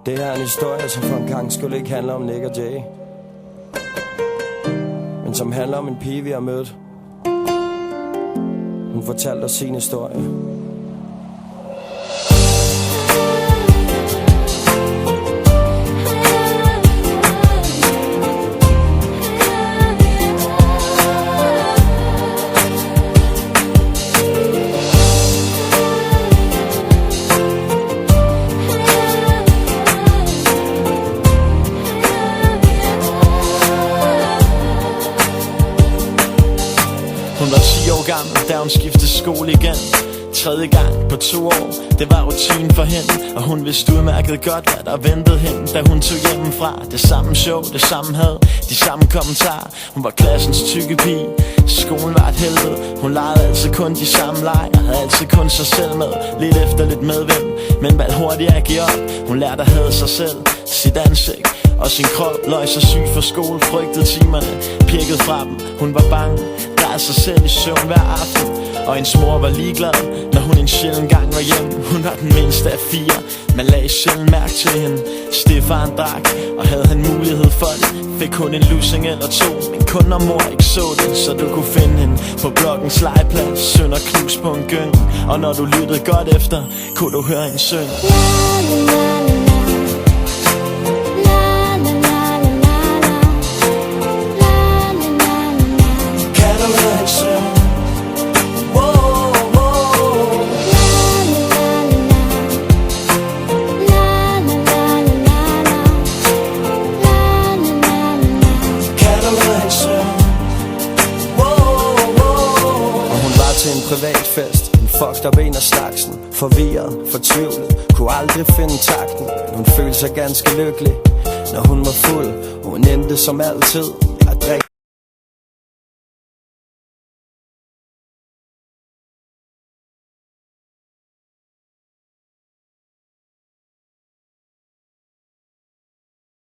Det her er en historie, som for en gang skulle ikke handle om Nick og Jay, men som handler om en pige, vi har mødt. Hun fortalte os sin historie. Hun var 10 år gammel, da hun skiftede skole igen. Tredje gang på 2 år, det var rutinen for hende. Og hun vidste udmærket godt, hvad der ventede hende, da hun tog hjemmefra. Det samme show, det samme had, de samme kommentarer. Hun var klassens tykke pige, skolen var et helvede. Hun legede altid kun de samme leger, havde altid kun sig selv med. Lidt efter lidt medvind, men valgte hurtigt at give op. Hun lærte at hade sig selv, sit ansigt og sin krop. Løg sig syg for skole, frygtede timerne, pirkede fra dem. Hun var bange, græd sig selv i søvn hver aften. Og hendes mor var ligeglad, når hun en sjælden gang var hjemme. Hun var den mindste af 4, man lagde sjældent mærke til hende. Stefan drak, og havde han mulighed for det, fik hun en lussing eller 2. Men kun når mor ikke så det, så du kunne finde hende på blokkens legeplads, sønder knus på en gyng. Og når du lyttede godt efter, kunne du høre hende synge. En privatfest, en fucked up en af slagsen. Forvirret, fortvivlet, kunne aldrig finde takten. Hun følte sig ganske lykkelig, når hun var fuld. Hun endte som altid